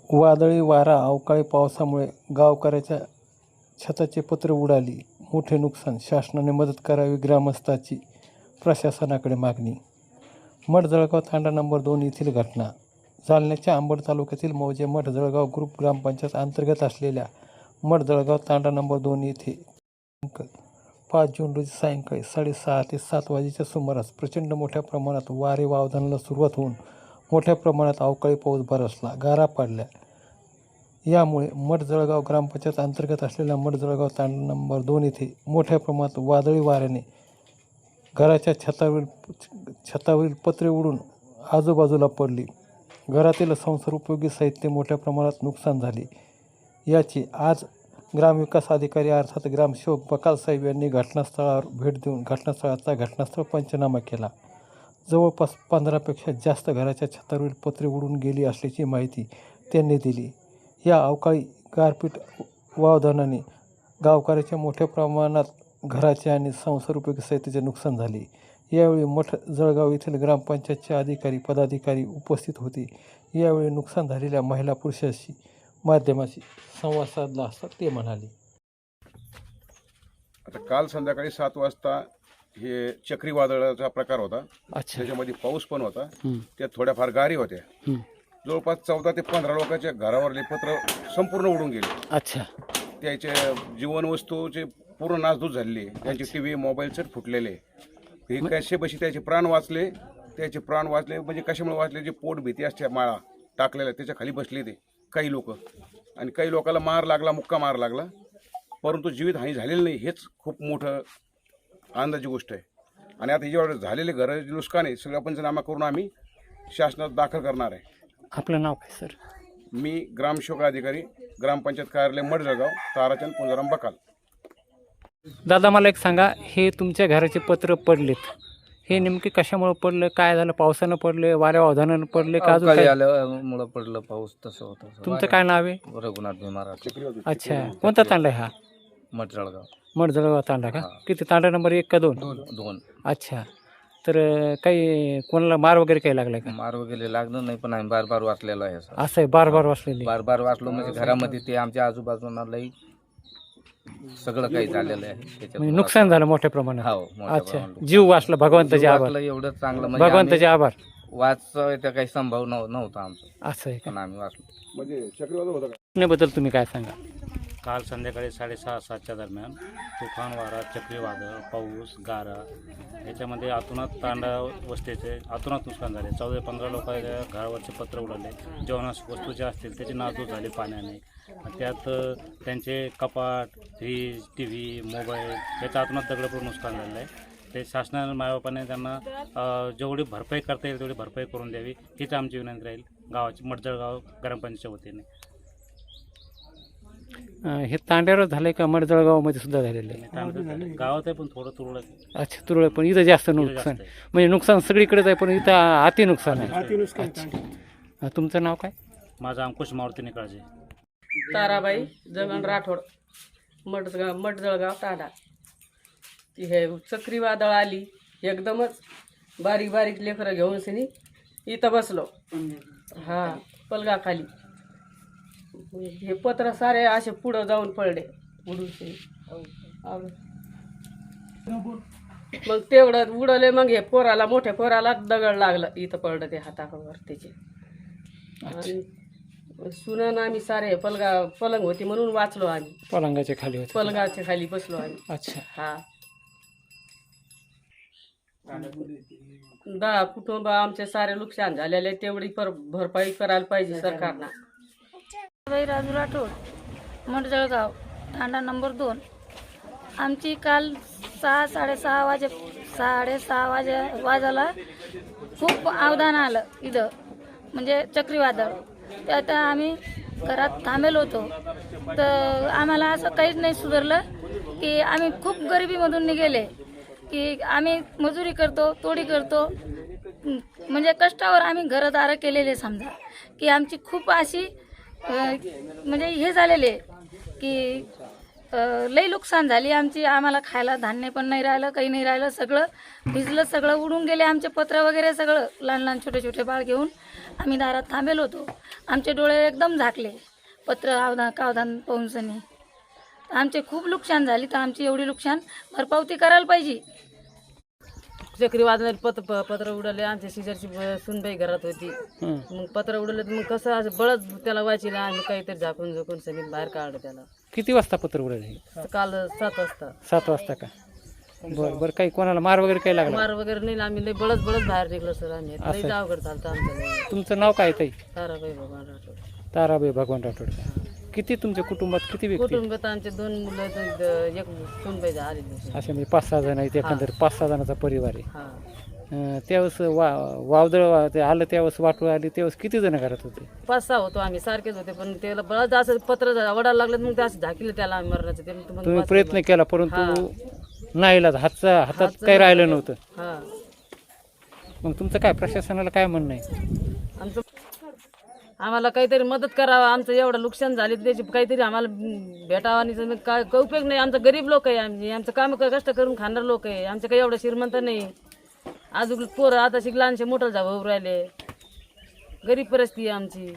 वादळी वारा अवकाळी पावसामुळे गावकऱ्याच्या छताचे पत्रे उडाली, मोठे नुकसान, शासनाने मदत करावी ग्रामस्थाची प्रशासनाकडे मागणी. मठ-जळगाव तांडा नंबर 2 येथील घटना. जालन्याच्या अंबड तालुक्यातील मौजे मठ-जळगाव ग्रुप ग्रामपंचायत अंतर्गत असलेल्या मठ-जळगाव तांडा नंबर 2 येथे 5 जून रोजी सायंकाळी 6:30 ते 7 वाजेच्या सुमारास प्रचंड मोठ्या प्रमाणात वारे वावदानाला सुरुवात होऊन मोठ्या प्रमाणात अवकाळी पाऊस बरसला, गारा पडल्या. यामुळे मठ-जळगाव ग्रामपंचायत अंतर्गत असलेल्या मठ-जळगाव तांडा नंबर 2 येथे मोठ्या प्रमाणात वादळी वाऱ्याने घराच्या छतावरील पत्रे उडून आजूबाजूला पडली. घरातील संसारोपयोगी साहित्य मोठ्या प्रमाणात नुकसान झाले. याची आज ग्रामविकास अधिकारी अर्थात ग्रामसेवक बकालसाहेब यांनी घटनास्थळावर भेट देऊन घटनास्थळ पंचनामा केला. जवळपास 15पेक्षा जास्त घराच्या छतावरील पत्रे उडून गेली असल्याची माहिती त्यांनी दिली. या अवकाळी गारपीट वावदानाने गावकऱ्याच्या मोठ्या प्रमाणात घराचे आणि संसारोपयोगी साहित्याचे नुकसान झाले. यावेळी मठ-जळगाव येथील ग्रामपंचायतचे अधिकारी पदाधिकारी उपस्थित होते. यावेळी नुकसान झालेल्या महिला पुरुषांशी माध्यमाशी संवाद साधला असता ते म्हणाले. आता काल संध्याकाळी 7 वाजता हे चक्रीवादळाचा प्रकार होता. त्याच्यामध्ये पाऊस पण होता. त्यात थोड्याफार गारी होत्या. जवळपास 14 ते 15 लोकांच्या घरावरले पत्र संपूर्ण उडून गेले. त्याचे जीवनवस्तूचे पूर्ण नासधूस झालेली. त्यांचे टीव्ही मोबाईल सेट फुटलेले. हे कसे त्याचे प्राण वाचले. म्हणजे कशामुळे वाचले, जे पोट भीती असते माळा टाकलेल्या त्याच्या खाली बसले ते काही लोक, आणि काही लोकांना मुक्का मार लागला, परंतु जीवितहानी झालेली नाही. हेच खूप मोठं आनंदाची गोष्ट आहे. आणि आता याच्यावर झालेले घराचे नुकसान आहे सगळं पंचनामा करून आम्ही शासनात दाखल करणार आहे. आपलं नाव काय सर? मी ग्रामसेवक अधिकारी ग्रामपंचायत कार्यालय मठ-जळगाव, ताराचंद पुंजाराम बकाल. दादा मला एक सांगा, हे तुमच्या घराचे पत्र पडलेत, हे नेमके कशामुळे पडलं, काय झालं? पावसानं पडले, वाऱ्या वादळानं पडले का अजून आल्यामुळं पडलं पाऊस तसं होतं. तुमचं काय नाव आहे? रघुनाथ भीमाराव. अच्छा, कोणता तांडा आहे हा? मठ-जळगाव. मठ-जळगाव तांडा का? किती तांडा नंबर 1 का 2? 2. अच्छा, तर काही कोणाला मार वगैरे काही लागलाय का? मार वगैरे लागलं नाही, पण आम्ही बार वाचलेलो आहे. असं आहे, बार वाचलेली. बार वाचलो म्हणजे घरामध्ये ते आमच्या आजूबाजूला लई सगळं काही झालेलं आहे. म्हणजे नुकसान झालं मोठ्या प्रमाणात. हो. अच्छा, जीव वाचला, भगवंताचे आभार. एवढं चांगलं म्हणजे भगवंताचे आभार. वाचायचं काही संभव नव्हता आमचं, असं आहे का? पण आम्ही वाचलो. म्हणजे चक्रीवादळ होतं. घटनेबद्दल तुम्ही काय सांगा? काल संध्याकाळी 6:30-7च्या दरम्यान तुफान वारा, चक्रीवादळ, पाऊस, गारा याच्यामध्ये अतोनात तांडा वस्तीचे अतोनात नुकसान झाले. 14-15 लोकांच्या घरावरचे पत्र उडाले. जेवणास वस्तू ज्या असतील त्याची नासधूस झाली पाण्याने. त्यात त्यांचे कपाट, फ्रीज, टी व्ही, मोबाईल याच्या अतोनात दगडपूर नुकसान झालेलं आहे. ते शासनाने मायबापाने त्यांना जेवढी भरपाई करता येईल तेवढी भरपाई करून द्यावी हीच आमची विनंती राहील गावाची मठ-जळगाव ग्रामपंचायतच्या वतीने. हे तांड्यावर झालंय का मठ-जळगावमध्ये सुद्धा झालेलं आहे? गावात आहे पण थोडं तुरळक. अच्छा, तुरळक, पण इथं जास्त नुकसान म्हणजे नुकसान सगळीकडेच आहे, पण इथं अति नुकसान आहे. अच्छा, तुमचं नाव काय? माझा अंकुश मारुती निकाळजे. ताराबाई जगन राठोड, मठ-जळगाव तांडा. ती हे चक्रीवादळ आली एकदमच, बारीक बारीक लेकरं घेऊन सिनी इथं बसलो. हा, पलगाखाली हे पत्र सारे असे पुढं जाऊन पडले उडून. मग तेवढं उडले. मग हे मोठ्या पोराला दगड लागलं, इथं पडलं ते हातावर त्याचे. आणि सुनन आम्ही सारे पलंग होती म्हणून वाचलो आम्ही. पलंगाच्या खाली होते? पलंगाच्या खाली बसलो आम्ही. अच्छा. हा, 10 कुटुंब आमचे सारे नुकसान झालेले, तेवढी भरपाई करायला पाहिजे सरकारनं. राजू राठोड, मठ-जळगाव तांडा नंबर 2. आमची काल 6:30 वाजायला खूप अवधान आलं इथं, म्हणजे चक्रीवादळ. त्यात आम्ही घरात थांबेलो होतो, तर आम्हाला असं काहीच नाही सुधारलं की आम्ही खूप गरिबीमधून निघाले, की आम्ही मजुरी करतो, तोडी करतो, म्हणजे कष्टावर आम्ही घरदार केलेले. समजा की आमची खूप अशी म्हणजे हे झालेले की लई नुकसान झाली आमची. आम्हाला खायला धान्य पण नाही राहिलं, काही नाही राहिलं, सगळं भिजलं, सगळं उडून गेले आमचे पत्र वगैरे सगळं. लहान लहान छोटे छोटे बाळ घेऊन आम्ही दारात थांबेल होतो. आमचे डोळे एकदम झाकले पत्र कावधान पाहूनसनी. आमचे खूप नुकसान झाली. तर आमची एवढी नुकसान भरपावती करायला पाहिजे. चक्रीवादळात पत्र उडाले. आमच्या शेजारची सुनबाई घरात होती. मग पत्र उडले तर मग कसं असं बळच त्याला वाचिला. आम्ही काहीतरी झाकून झोकून सगळी बाहेर काढलं त्याला. किती वाजता पत्र उडाले? काल 7 वाजता. 7 वाजता का? बरं बरं. काही कोणाला मार वगैरे काही लागला? मार वगैरे नाही. आम्ही लई बळच बाहेर निघलो सर. आम्ही लई अवघड चालतं आमचं. तुमचं नाव काय ताई? ताराबाई भगवान राठोड. ताराबाई भगवान राठोड. किती तुमच्या कुटुंबात किती व्यक्ती? कुटुंबात आमचे 2 मुलं, एक सुनबाई आलेली. असे म्हणजे 5-6 जण आहेत. एकंदर 5-6 जणांचा परिवार आहे. हा. त्यावेळेस वावदळ ते आलं, त्यावेळेस वाटू आली, त्यावेळेस किती जण घरात होते? 5-6 होतो आम्ही. सारखेच होते. पण त्याला बळच असं पत्र वडायला लागलं. मग ते असं झाकीलं त्याला आम्ही मरणाचं. ते मग तुम्ही प्रयत्न केला परंतु नाईलाज. हातात काही राहिलं नव्हतं. हा. मग तुमचं काय प्रशासनाला काय म्हणणं आहे? आमचं आम्हाला काहीतरी मदत करावं. आमचं एवढं नुकसान झाले त्याची काहीतरी आम्हाला भेटावं. आणि काय उपयोग नाही. आमचं गरीब लोक आहे. आमचं काम कष्ट करून खाणार लोक आहे. आमचं काही एवढं श्रीमंत नाही. अजून पोरं आता लहानशे मोठं जावं राहिले. गरीब परिस्थिती आहे आमची.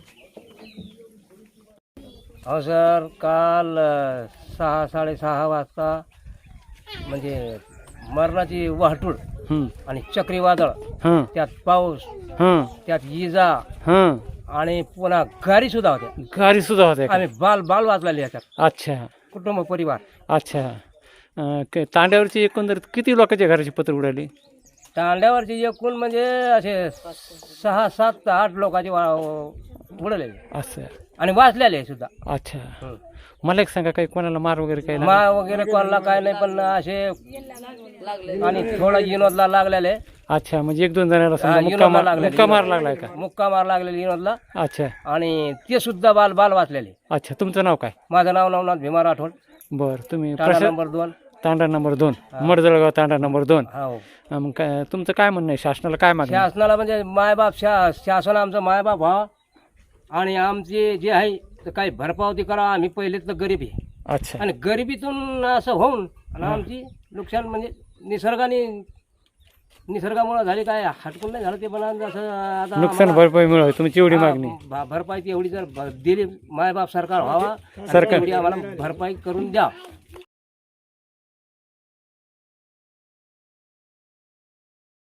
हो सर, काल 6-6:30 वाजता म्हणजे मरणाची वाहतूड आणि चक्रीवादळ, त्यात पाऊस, त्यात इजा आणि पुन्हा गाडी सुद्धा होत्या. गाडी सुद्धा होते? आम्ही बाल वाचलेले याच्यात. अच्छा. कुटुंब परिवार. अच्छा. तांड्यावरची एकंदरीत किती लोकांच्या घराची पत्र उडाली? तांड्यावरची एकूण म्हणजे असे 6-7-8 लोकांचे उडलेले असं आणि वाचलेले सुद्धा. अच्छा. मला एक सांगा, काही कोणाला मार वगैरे काही मा वगैरे कोणाला काय नाही, पण असे आणि थोडा विनोदला लागलेले. अच्छा. म्हणजे 1-2 जणांना समजा विनोदला मुक्का लागलेले. मार लागलाय का? मुक्का मार लागलेले विनोदला. अच्छा. आणि ते सुद्धा बाल वाचलेले. अच्छा. तुमचं नाव काय? माझं नाव नवनाथ भीमा राठोड. बरं. तुम्ही तांडा नंबर 2. तांडा नंबर 2, मडजळगाव तांडा नंबर 2. हो. मग काय तुमचं काय म्हणणं आहे? शासनाला काय मागणी? शासनाला म्हणजे मायबाप शासन आमचं मायबाप व्हावं आणि आमचे जे आहे तर काही भरपावती करा. आम्ही पहिले तर गरीब आहे. अच्छा. आणि गरिबीतून असं होऊन आणि आमची नुकसान म्हणजे निसर्गामुळे झाली. काय हटकून नाही झालं ते, पण असं आता नुकसान भरपाई मिळावी तुमची एवढी मागणी? भरपाई एवढी जर दिली मायबाप सरकार व्हावा, सरकार एवढी आम्हाला भरपाई करून द्या.